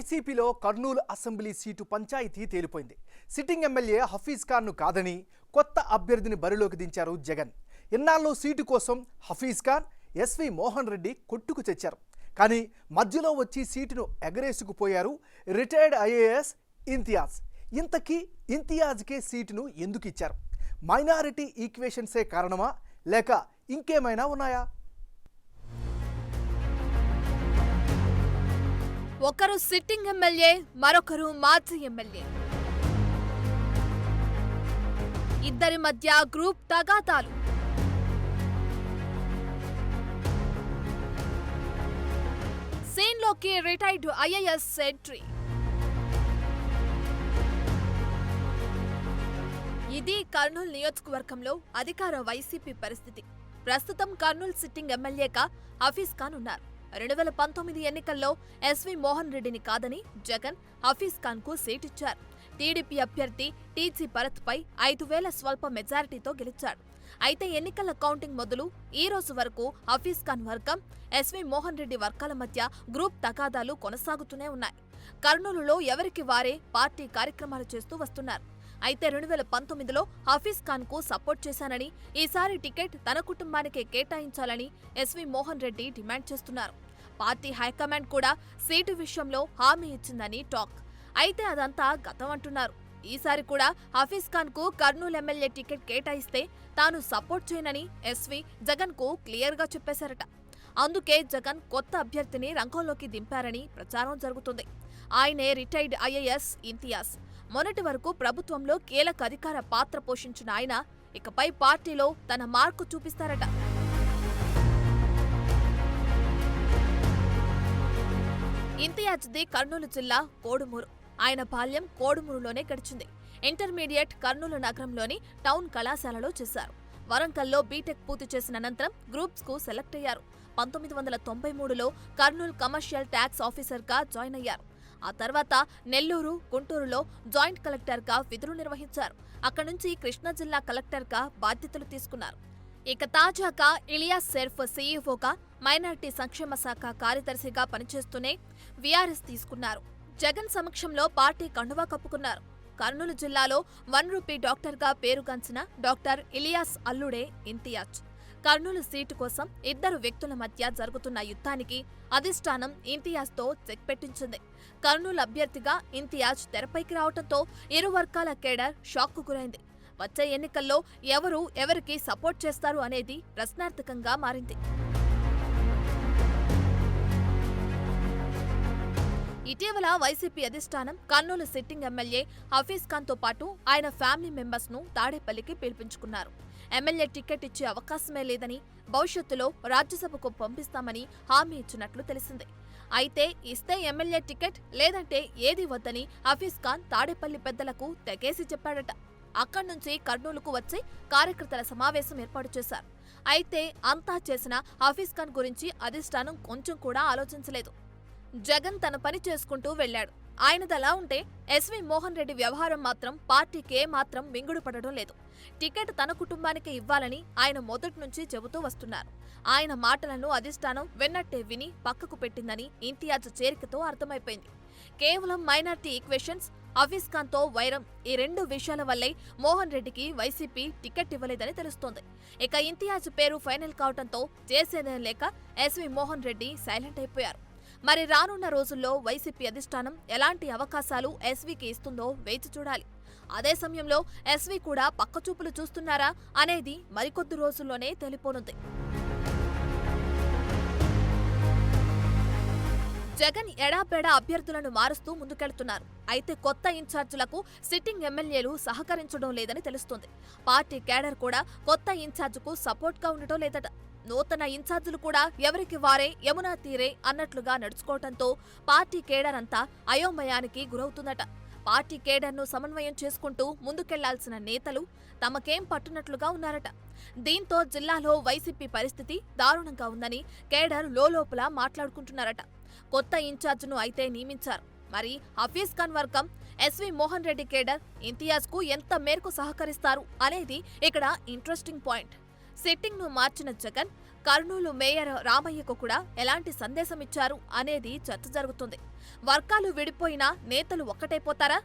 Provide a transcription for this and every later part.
వైసీపీలో Kurnool assembly seat panchayat తేలిపోయింది. Sitting MLA Hafeez ఖాన్ను కాదని కొత్త అభ్యర్థిని బరిలోకి దించారు జగన్. ఇన్నాళ్ళు సీటు కోసం హఫీజ్ ఖాన్, ఎస్వి మోహన్ రెడ్డి కొట్టుకు తెచ్చారు. కానీ మధ్యలో వచ్చి సీటును ఎగరేసుకుపోయారు రిటైర్డ్ ఐఏఎస్ ఇంతియాజ్. ఇంతకీ ఇంతియాజ్కే సీటును ఎందుకు ఇచ్చారు? మైనారిటీ ఈక్వేషన్సే కారణమా లేక ఇంకేమైనా ఉన్నాయా? ఒకరు సిట్టింగ్ ఎమ్మెల్యే, మరొకరు మాజీ ఎమ్మెల్యే. ఇద్దరి మధ్య గ్రూప్ తగాదాలు. సీన్లోకి రిటైర్డ్ ఐఏఎస్ ఎంట్రీ. ఇది కర్నూలు నియోజకవర్గంలో అధికార వైసీపీ పరిస్థితి. ప్రస్తుతం కర్నూలు సిట్టింగ్ ఎమ్మెల్యేగా హఫీజ్ ఖాన్ ఉన్నారు. 2019 ఎన్నికల్లో ఎస్వి మోహన్ రెడ్డిని కాదని జగన్ హఫీజ్ ఖాన్ కు సీటిచ్చారు. టీడీపీ అభ్యర్థి టీజీ భరత్ పై 5,000 స్వల్ప మెజారిటీతో గెలిచాడు. అయితే ఎన్నికల కౌంటింగ్ మొదలు ఈ రోజు వరకు హఫీజ్ ఖాన్ వర్గం, ఎస్వి మోహన్ రెడ్డి వర్గాల మధ్య గ్రూప్ తగాదాలు కొనసాగుతూనే ఉన్నాయి. కర్నూలులో ఎవరికి వారే పార్టీ కార్యక్రమాలు చేస్తూ వస్తున్నారు. అయితే 2019లో హఫీజ్ ఖాన్ కు సపోర్ట్ చేశానని, ఈసారి టికెట్ తన కుటుంబానికే కేటాయించాలని ఎస్వి మోహన్ రెడ్డి డిమాండ్ చేస్తున్నారు. పార్టీ హైకమాండ్ కూడా సీటు విషయంలో హామీ ఇచ్చిందని టాక్. అయితే అదంతా గతం అంటున్నారు. ఈసారి కూడా హఫీజ్ ఖాన్ కు కర్నూలు ఎమ్మెల్యే టికెట్ కేటాయిస్తే తాను సపోర్ట్ చేయనని ఎస్వి జగన్ కు క్లియర్ గా చెప్పేశారట. అందుకే జగన్ కొత్త అభ్యర్థిని రంగంలోకి దింపారని ప్రచారం జరుగుతుంది. ఆయనే రిటైర్డ్ ఐఏఎస్ ఇంతియాజ్. మొన్నటి వరకు ప్రభుత్వంలో కీలక అధికార పాత్ర పోషించిన ఆయన ఇకపై పార్టీలో తన మార్కు చూపిస్తారట. ఇంతియాజ్ది కర్నూలు జిల్లా కోడుమూరు. ఆయన బాల్యం కోడుమూరులోనే గడిచింది. ఇంటర్మీడియట్ కర్నూలు నగరంలోని టౌన్ కళాశాలలో చేశారు. వరంగల్లో బీటెక్ పూర్తి చేసిన అనంతరం గ్రూప్స్ కు సెలెక్ట్ అయ్యారు. 1993లో కర్నూలు కమర్షియల్ ట్యాక్స్ ఆఫీసర్గా జాయిన్ అయ్యారు. ఆ తర్వాత నెల్లూరు, గుంటూరులో జాయింట్ కలెక్టర్గా విధులు నిర్వహించారు. అక్కడి నుంచి కృష్ణా జిల్లా కలెక్టర్గా బాధ్యతలు తీసుకున్నారు. ఇక తాజాగా ఇలియాస్ సెర్ఫ్ సీఈఓగా, మైనార్టీ సంక్షేమ శాఖ కార్యదర్శిగా పనిచేస్తూనే వీఆర్ఎస్ తీసుకున్నారు. జగన్ సమక్షంలో పార్టీ కండువా కప్పుకున్నారు. కర్నూలు జిల్లాలో 1 రూపీ డాక్టర్గా పేరుగాంచిన డాక్టర్ ఇలియాస్ అల్లుడే ఇంతియాజ్. కర్నూలు సీటు కోసం ఇద్దరు వ్యక్తుల మధ్య జరుగుతున్న యుద్ధానికి అధిష్టానం ఇంతియాజ్తో చెక్ పెట్టించింది. కర్నూలు అభ్యర్థిగా ఇంతియాజ్ తెరపైకి రావడంతో ఇరు వర్గాల కేడర్ షాక్కు గురైంది. వచ్చే ఎన్నికల్లో ఎవరు ఎవరికి సపోర్ట్ చేస్తారు అనేది ప్రశ్నార్థకంగా మారింది. ఇటీవల వైసీపీ అధిష్టానం కర్నూలు సిట్టింగ్ ఎమ్మెల్యే హఫీజ్ ఖాన్ తో పాటు ఆయన ఫ్యామిలీ మెంబర్స్ ను తాడేపల్లికి పిలిపించుకున్నారు. ఎమ్మెల్యే టికెట్ ఇచ్చే అవకాశమే లేదని, భవిష్యత్తులో రాజ్యసభకు పంపిస్తామని హామీ ఇచ్చినట్లు తెలిసింది. అయితే ఇస్తే ఎమ్మెల్యే టికెట్, లేదంటే ఏది వద్దని హఫీజ్ ఖాన్ తాడేపల్లి పెద్దలకు తెగేసి చెప్పాడట. అక్కడి నుంచి కర్నూలుకు వచ్చి కార్యకర్తల సమావేశం ఏర్పాటు చేశారు. అయితే అంతా చేసిన హఫీజ్ ఖాన్ గురించి అధిష్టానం కొంచెం కూడా ఆలోచించలేదు. జగన్ తన పని చేసుకుంటూ వెళ్లాడు. ఆయనదలా ఉంటే ఎస్వి మోహన్ రెడ్డి వ్యవహారం మాత్రం పార్టీకే మాత్రం మింగుడు పడడం లేదు. టికెట్ తన కుటుంబానికే ఇవ్వాలని ఆయన మొదటి నుంచి చెబుతూ వస్తున్నారు. ఆయన మాటలను అధిష్టానం వెన్నట్టే విని పక్కకు పెట్టిందని ఇంతియాజ్ చేరికతో అర్థమైపోయింది. కేవలం మైనార్టీ ఈక్వేషన్స్, హఫీజ్ ఖాన్ తో వైరం, ఈ 2 విషయాల వల్లే మోహన్ రెడ్డికి వైసీపీ టికెట్ ఇవ్వలేదని తెలుస్తోంది. ఇక ఇంతియాజ్ పేరు ఫైనల్ కావడంతో చేసేదేం లేక ఎస్వి మోహన్ రెడ్డి సైలెంట్ అయిపోయారు. మరి రానున్న రోజుల్లో వైసీపీ అధిష్టానం ఎలాంటి అవకాశాలు ఎస్వీకి ఇస్తుందో వేచి చూడాలి. అదే సమయంలో ఎస్వీ కూడా పక్కచూపులు చూస్తున్నారా అనేది మరికొద్ది రోజుల్లోనే తేలిపోనుంది. జగన్ ఎడాపెడా అభ్యర్థులను మారుస్తూ ముందుకెళ్తున్నారు. అయితే కొత్త ఇన్ఛార్జీలకు సిట్టింగ్ ఎమ్మెల్యేలు సహకరించడం లేదని తెలుస్తోంది. పార్టీ కేడర్ కూడా కొత్త ఇన్ఛార్జికు సపోర్ట్గా ఉండటం లేదట. నూతన ఇన్ఛార్జీలు కూడా ఎవరికి వారే యమునా తీరే అన్నట్లుగా నడుచుకోవడంతో పార్టీ కేడర్ అంతా అయోమయానికి గురవుతుందట. పార్టీ కేడర్ను సమన్వయం చేసుకుంటూ ముందుకెళ్లాల్సిన నేతలు తమకేం పట్టునట్లుగా ఉన్నారట. దీంతో జిల్లాలో వైసీపీ పరిస్థితి దారుణంగా ఉందని కేడర్ లోలోపల మాట్లాడుకుంటున్నారట. కొత్త ఇన్ఛార్జిను అయితే నియమించారు. మరి హఫీజ్ ఖాన్ వర్గం, ఎస్వి మోహన్ రెడ్డి కేడర్ ఇంతియాజ్ కు ఎంత మేరకు సహకరిస్తారు అనేది ఇక్కడ ఇంట్రెస్టింగ్ పాయింట్. సిట్టింగ్ ను మార్చిన జగన్ కర్నూలు మేయర్ రామయ్యకు కూడా ఎలాంటి సందేశం ఇచ్చారు అనేది చర్చ జరుగుతుంది. వర్గాలు విడిపోయినా నేతలు ఒక్కటైపోతారా?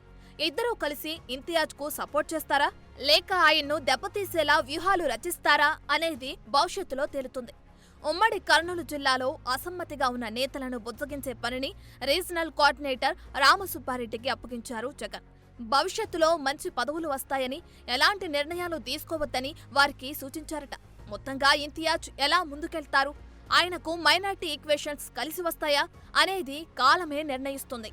ఇద్దరూ కలిసి ఇంతియాజ్ కు సపోర్ట్ చేస్తారా? లేక ఆయన్ను దెబ్బతీసేలా వ్యూహాలు రచిస్తారా అనేది భవిష్యత్తులో తేలుతుంది. ఉమ్మడి కర్నూలు జిల్లాలో అసమ్మతిగా ఉన్న నేతలను బుజ్జగించే పనిని రీజనల్ కోఆర్డినేటర్ రామసుబ్బారెడ్డికి అప్పగించారు జగన్. భవిష్యత్తులో మంచి పదవులు వస్తాయని, ఎలాంటి నిర్ణయాలు తీసుకోవద్దని వారికి సూచించారట. మొత్తంగా ఇంతియాజ్ ఎలా ముందుకెళ్తారు, ఆయనకు మైనార్టీ ఈక్వేషన్స్ కలిసి వస్తాయా అనేది కాలమే నిర్ణయిస్తుంది.